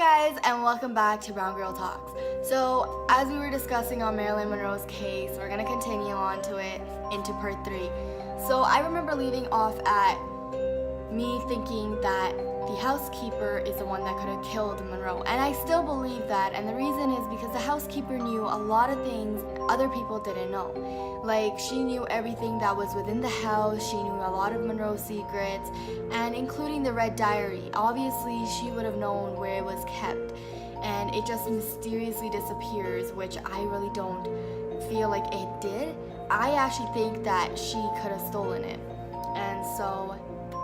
guys, and welcome back to Brown Girl Talks. So, as we were discussing on Marilyn Monroe's case, we're gonna continue on to it into part 3. So, I remember leaving off at me thinking that the housekeeper is the one that could have killed Monroe, and I still believe that, and the reason is because the housekeeper knew a lot of things other people didn't know. Like, she knew everything that was within the house, she knew a lot of Monroe's secrets, and including the red diary. Obviously, she would have known where it was kept, and it just mysteriously disappears, which I really don't feel like it did. I actually think that she could have stolen it, and so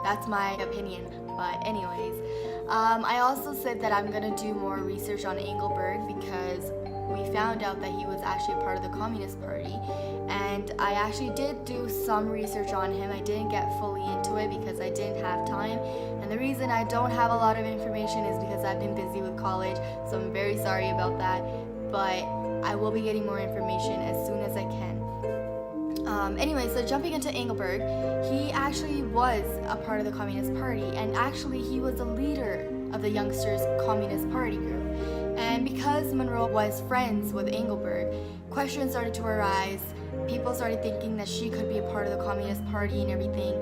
that's my opinion. But anyways, I also said that I'm gonna do more research on Engelberg because we found out that he was actually a part of the Communist Party, and I actually did do some research on him. I didn't get fully into it because I didn't have time, and the reason I don't have a lot of information is because I've been busy with college, so I'm very sorry about that, but I will be getting more information as soon as I can. Anyway, so jumping into Engelberg, he actually was a part of the Communist Party, and actually he was the leader of the Youngsters Communist Party group. And because Monroe was friends with Engelberg, questions started to arise. People started thinking that she could be a part of the Communist Party and everything.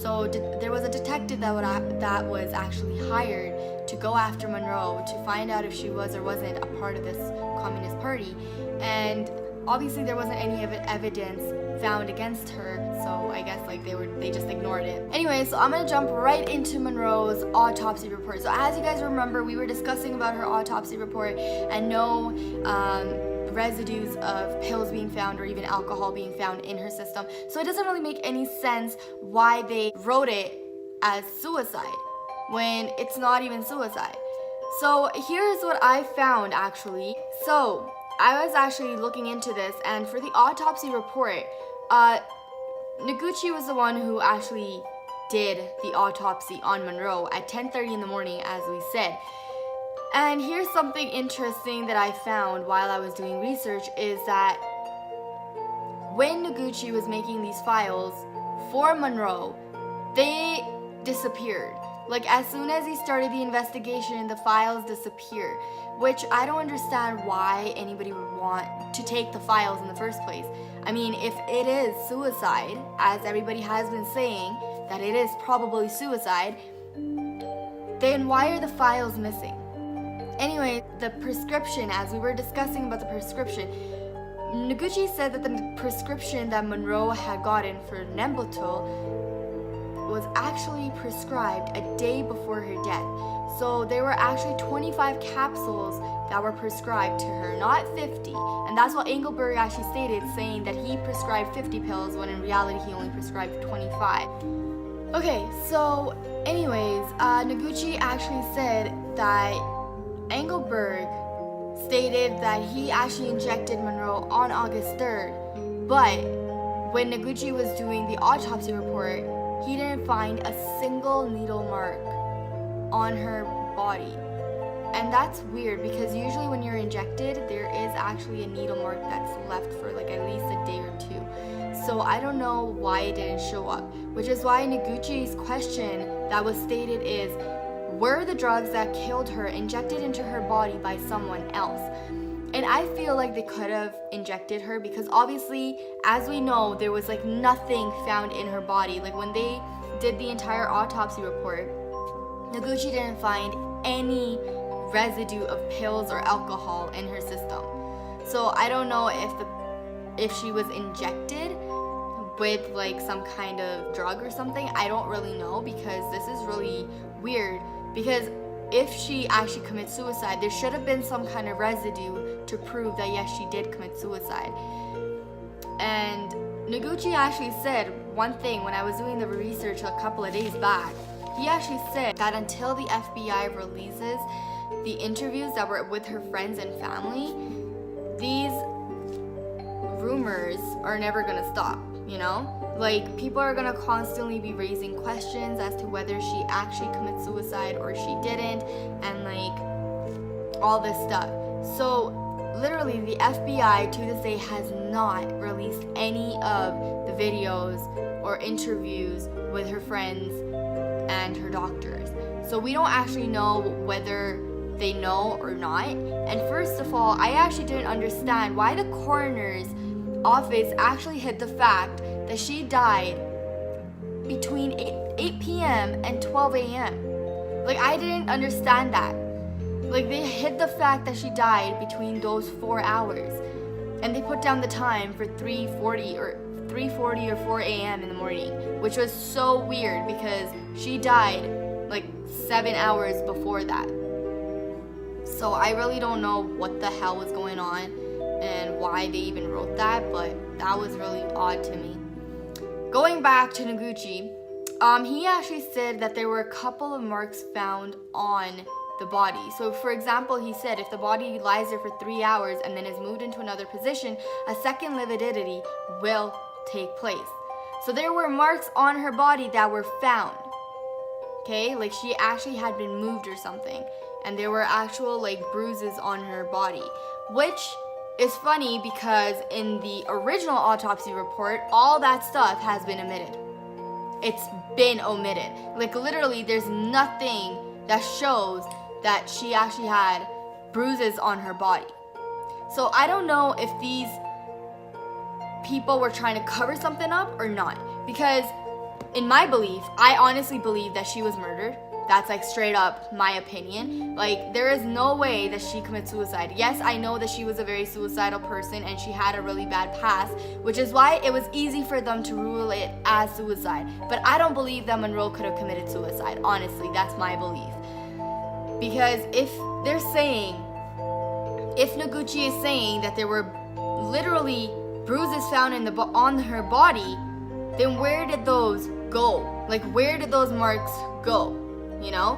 So there was a detective that was actually hired to go after Monroe to find out if she was or wasn't a part of this Communist Party. And obviously there wasn't any evidence found against her, so I guess like they just ignored it. Anyway, so I'm gonna jump right into Monroe's autopsy report. So as you guys remember, we were discussing about her autopsy report and no residues of pills being found or even alcohol being found in her system. So it doesn't really make any sense why they wrote it as suicide when it's not even suicide. So here's what I found actually. So I was actually looking into this, and for the autopsy report, Noguchi was the one who actually did the autopsy on Monroe at 10:30 in the morning, as we said. And here's something interesting that I found while I was doing research is that when Noguchi was making these files for Monroe, they disappeared. Like, as soon as he started the investigation, the files disappeared, which I don't understand why anybody would want to take the files in the first place. I mean, if it is suicide, as everybody has been saying, that it is probably suicide, then why are the files missing? Anyway, the prescription, as we were discussing about the prescription, Noguchi said that the prescription that Monroe had gotten for Nembutal was actually prescribed a day before her death. So there were actually 25 capsules that were prescribed to her, not 50. And that's what Engelberg actually stated, saying that he prescribed 50 pills when in reality he only prescribed 25. Okay, so anyways, Noguchi actually said that Engelberg stated that he actually injected Monroe on August 3rd, but when Noguchi was doing the autopsy report, he didn't find a single needle mark on her body. And that's weird because usually when you're injected, there is actually a needle mark that's left for like at least a day or two. So I don't know why it didn't show up, which is why Noguchi's question that was stated is, were the drugs that killed her injected into her body by someone else? And I feel like they could have injected her because obviously, as we know, there was like nothing found in her body. Like when they did the entire autopsy report, Noguchi didn't find any residue of pills or alcohol in her system. So I don't know if she was injected with like some kind of drug or something. I don't really know because this is really weird because if she actually commits suicide, there should have been some kind of residue to prove that yes, she did commit suicide. And Noguchi actually said one thing when I was doing the research a couple of days back. He actually said that until the FBI releases the interviews that were with her friends and family, these rumors are never gonna stop, you know? Like, people are gonna constantly be raising questions as to whether she actually commits suicide or she didn't, and like all this stuff. So literally the FBI to this day has not released any of the videos or interviews with her friends and her doctors. So we don't actually know whether they know or not. And first of all, I actually didn't understand why the coroner's office actually hid the fact that she died between 8 p.m. and 12 a.m. Like, I didn't understand that. Like, they hid the fact that she died between those 4 hours. And they put down the time for 3:40 or 4 a.m. in the morning, which was so weird because she died like 7 hours before that. So I really don't know what the hell was going on and why they even wrote that, but that was really odd to me. Going back to Noguchi, he actually said that there were a couple of marks found on the body. So for example, he said if the body lies there for 3 hours and then is moved into another position, a second lividity will take place. So there were marks on her body that were found. Okay, like she actually had been moved or something, and there were actual like bruises on her body, which is funny because in the original autopsy report, all that stuff has been omitted. It's been omitted. Like literally, there's nothing that shows that she actually had bruises on her body. So I don't know if these people were trying to cover something up or not, because in my belief, I honestly believe that she was murdered. That's like straight up my opinion. Like there is no way that she committed suicide. Yes, I know that she was a very suicidal person and she had a really bad past, which is why it was easy for them to rule it as suicide. But I don't believe that Monroe could have committed suicide. Honestly, that's my belief. Because if they're saying, if Noguchi is saying that there were literally bruises found on her body, then where did those go? Like where did those marks go? You know?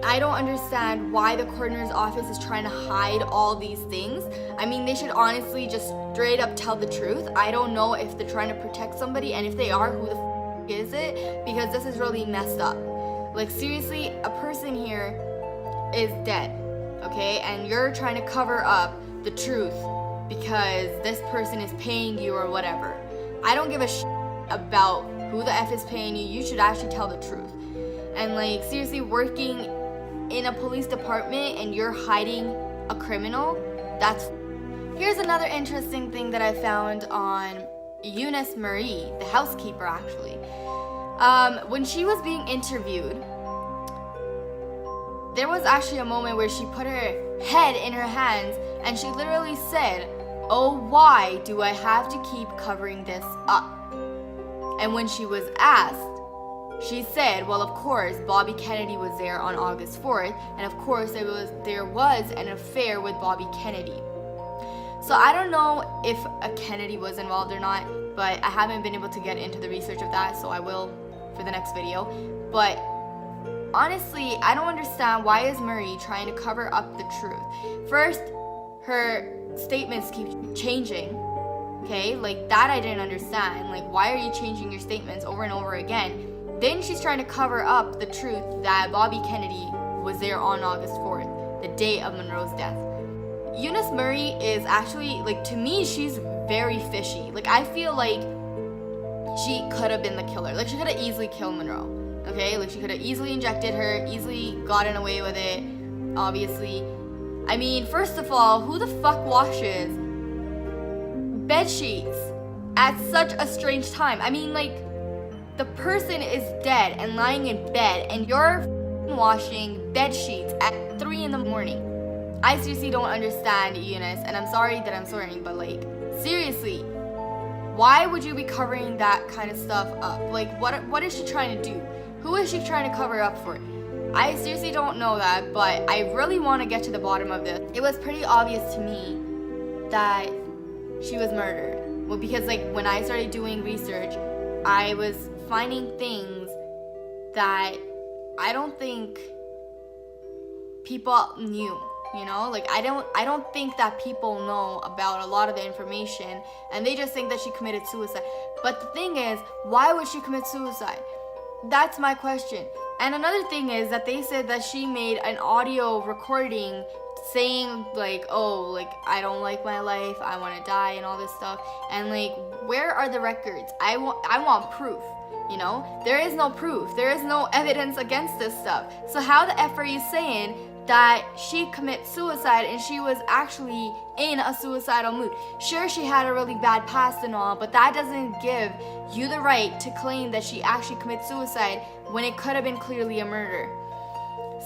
I don't understand why the coroner's office is trying to hide all these things. I mean, they should honestly just straight up tell the truth. I don't know if they're trying to protect somebody, and if they are, who the f is it? Because this is really messed up. Like seriously, a person here is dead, okay? And you're trying to cover up the truth because this person is paying you or whatever. I don't give a shit about who the F is paying you. You should actually tell the truth. And like seriously, working in a police department and you're hiding a criminal, that's... Here's another interesting thing that I found on Eunice Murray, the housekeeper actually. When she was being interviewed, there was actually a moment where she put her head in her hands and she literally said, "Oh, why do I have to keep covering this up?" And when she was asked, she said, well, of course, Bobby Kennedy was there on August 4th, and of course there was an affair with Bobby Kennedy. So I don't know if a Kennedy was involved or not, but I haven't been able to get into the research of that, so I will for the next video. But honestly, I don't understand why is Murray trying to cover up the truth. First, her statements keep changing. Okay, like that I didn't understand. Like, why are you changing your statements over and over again? Then she's trying to cover up the truth that Bobby Kennedy was there on August 4th, the day of Monroe's death. Eunice Murray is actually, like, to me, she's very fishy. Like, I feel like she could have been the killer. Like, she could have easily killed Monroe. Okay, like she could have easily injected her, easily gotten away with it, obviously. I mean, first of all, who the fuck washes bed sheets at such a strange time? I mean, like, the person is dead and lying in bed and you're washing bed sheets at 3 in the morning. I seriously don't understand, Eunice, and I'm sorry that I'm swearing, but like, seriously, why would you be covering that kind of stuff up? Like, what is she trying to do? Who is she trying to cover up for? I seriously don't know that, but I really want to get to the bottom of this. It was pretty obvious to me that she was murdered. Well, because like when I started doing research, I was finding things that I don't think people knew, you know? Like I don't think that people know about a lot of the information, and they just think that she committed suicide. But the thing is, why would she commit suicide? That's my question. And another thing is that they said that she made an audio recording saying like, oh, like, I don't like my life, I want to die and all this stuff. And like, where are the records? I want proof, you know? There is no proof. There is no evidence against this stuff. So how the F are you saying that she commits suicide and she was actually in a suicidal mood. Sure, she had a really bad past and all, but that doesn't give you the right to claim that she actually commits suicide when it could have been clearly a murder.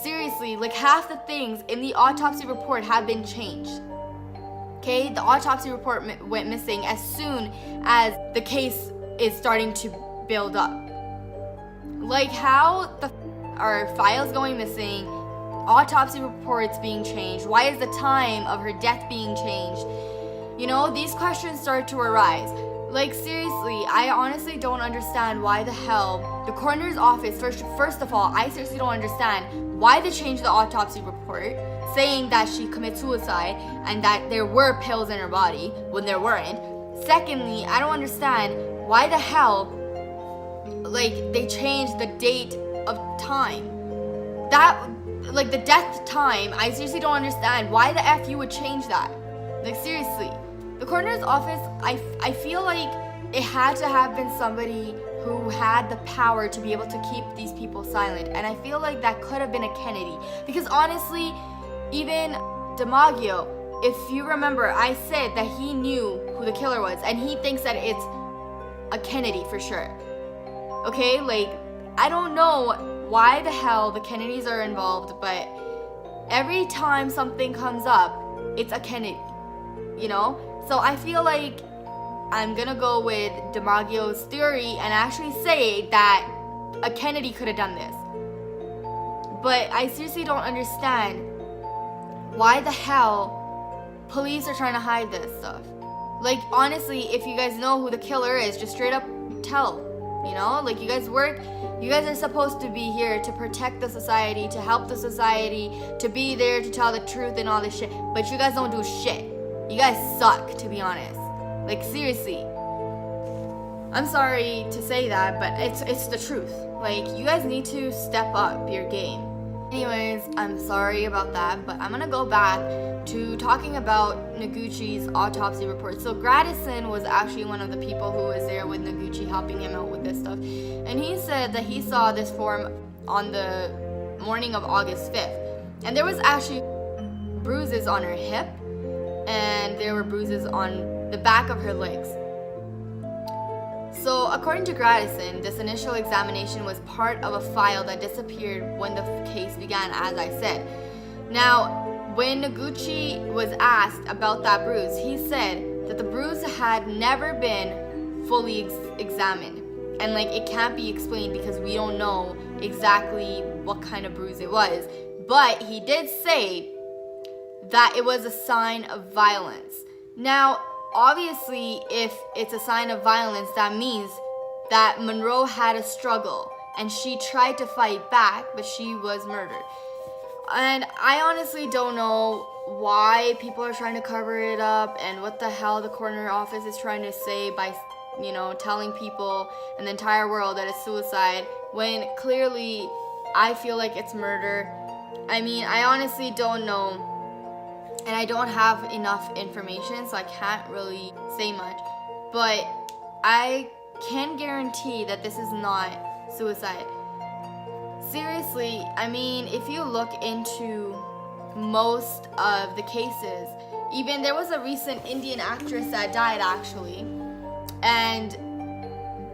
Seriously, like half the things in the autopsy report have been changed. Okay, the autopsy report went missing as soon as the case is starting to build up. Like how are files going missing, autopsy reports being changed, why is the time of her death being changed? You know, these questions start to arise. Like seriously, I honestly don't understand why the hell the coroner's office, first of all, I seriously don't understand why they changed the autopsy report saying that she committed suicide and that there were pills in her body when there weren't. Secondly, I don't understand why the hell like they changed the date of time. That, like the death time, I seriously don't understand why the F you would change that. Like seriously, the coroner's office, I feel like it had to have been somebody who had the power to be able to keep these people silent, and I feel like that could have been a Kennedy, because honestly, even DiMaggio, if you remember, I said that he knew who the killer was, and he thinks that it's a Kennedy for sure. Okay, like, I don't know why the hell the Kennedys are involved, but every time something comes up, it's a Kennedy, you know? So I feel like I'm gonna go with DiMaggio's theory and actually say that a Kennedy could have done this. But I seriously don't understand why the hell police are trying to hide this stuff. Like, honestly, if you guys know who the killer is, just straight up tell. You know, like you guys are supposed to be here to protect the society, to help the society, to be there to tell the truth and all this shit. But you guys don't do shit. You guys suck, to be honest. Like seriously. I'm sorry to say that, but it's the truth. Like you guys need to step up your game. Anyways, I'm sorry about that, but I'm gonna go back to talking about Noguchi's autopsy report. So Gradison was actually one of the people who was there with Noguchi helping him out with this stuff. And he said that he saw this form on the morning of August 5th. And there was actually bruises on her hip, and there were bruises on the back of her legs. So according to Gradison, this initial examination was part of a file that disappeared when the case began, as I said. Now, when Noguchi was asked about that bruise, he said that the bruise had never been fully examined. And like it can't be explained because we don't know exactly what kind of bruise it was. But he did say that it was a sign of violence. Now, obviously, if it's a sign of violence, that means that Monroe had a struggle and she tried to fight back, but she was murdered. And I honestly don't know why people are trying to cover it up and what the hell the coroner office is trying to say by, you know, telling people and the entire world that it's suicide when clearly I feel like it's murder. I mean, I honestly don't know. And I don't have enough information, so I can't really say much. But I can guarantee that this is not suicide. Seriously, I mean, if you look into most of the cases, even there was a recent Indian actress that died actually, and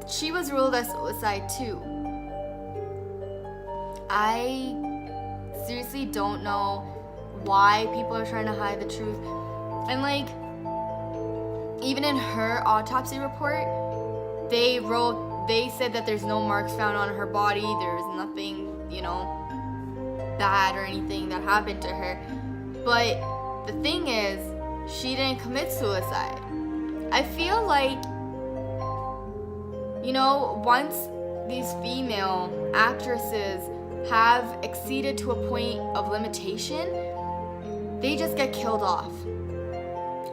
she was ruled as suicide too. I seriously don't know why people are trying to hide the truth. And like, even in her autopsy report, they said that there's no marks found on her body, there's nothing, you know, bad or anything that happened to her. But the thing is, she didn't commit suicide. I feel like, you know, once these female actresses have exceeded to a point of limitation, they just get killed off.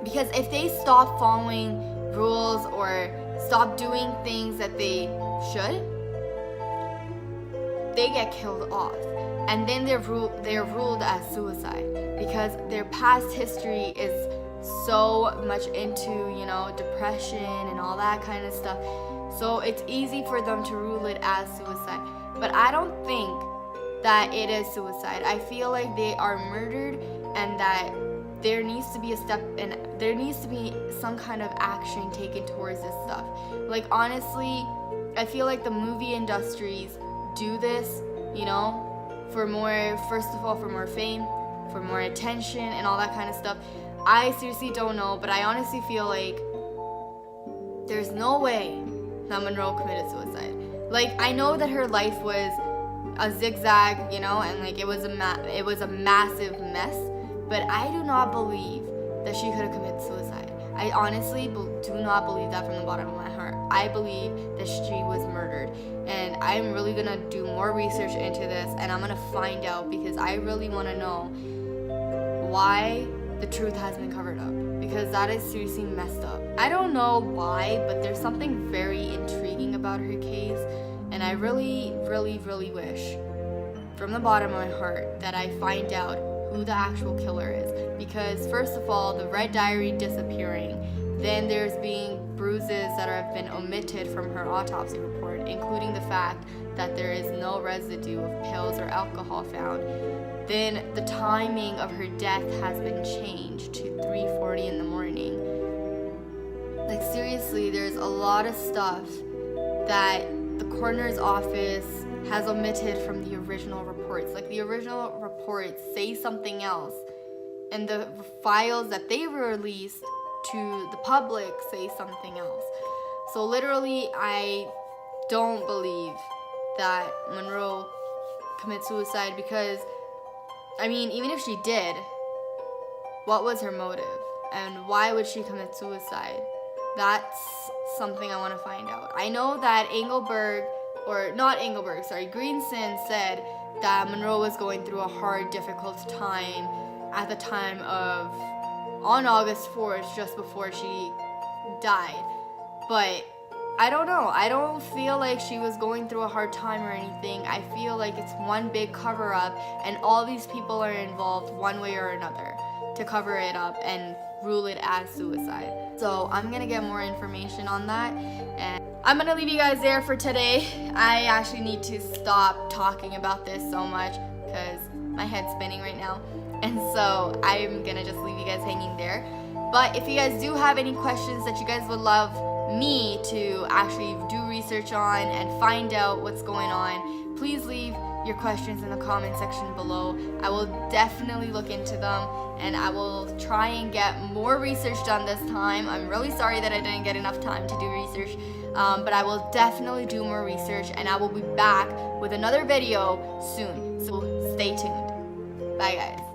Because if they stop following rules or stop doing things that they should, they get killed off. And then they're ruled as suicide because their past history is so much into, you know, depression and all that kind of stuff. So it's easy for them to rule it as suicide. But I don't think that it is suicide. I feel like they are murdered, and that there needs to be a step, and there needs to be some kind of action taken towards this stuff. Like, honestly, I feel like the movie industries do this, you know, for more, first of all, for more fame, for more attention, and all that kind of stuff. I seriously don't know, but I honestly feel like there's no way that Monroe committed suicide. Like, I know that her life was a zigzag, you know, and like it was a massive mess, but I do not believe that she could have committed suicide. I honestly do not believe that from the bottom of my heart. I believe that she was murdered, and I'm really gonna do more research into this, and I'm gonna find out, because I really want to know why the truth has been covered up, because that is seriously messed up. I don't know why, but there's something very intriguing about her case, and I really, really, really wish from the bottom of my heart that I find out who the actual killer is. Because first of all, the red diary disappearing, then there's being bruises that have been omitted from her autopsy report, including the fact that there is no residue of pills or alcohol found. Then the timing of her death has been changed to 3:40 in the morning. Like, seriously, there's a lot of stuff that the coroner's office has omitted from the original reports. Like, the original reports say something else, and the files that they released to the public say something else. So literally, I don't believe that Monroe commits suicide, because, I mean, even if she did, what was her motive? And why would she commit suicide? That's something I want to find out. I know that Greenson said that Monroe was going through a hard, difficult time at the time of, on August 4th, just before she died. But I don't know. I don't feel like she was going through a hard time or anything. I feel like it's one big cover-up, and all these people are involved one way or another to cover it up and rule it as suicide. So I'm gonna get more information on that, and I'm gonna leave you guys there for today. I actually need to stop talking about this so much because my head's spinning right now, and so I'm gonna just leave you guys hanging there. But if you guys do have any questions that you guys would love me to actually do research on and find out what's going on, please leave your questions in the comment section below. I will definitely look into them, and I will try and get more research done this time. I'm really sorry that I didn't get enough time to do research, but I will definitely do more research, and I will be back with another video soon. So stay tuned. Bye, guys.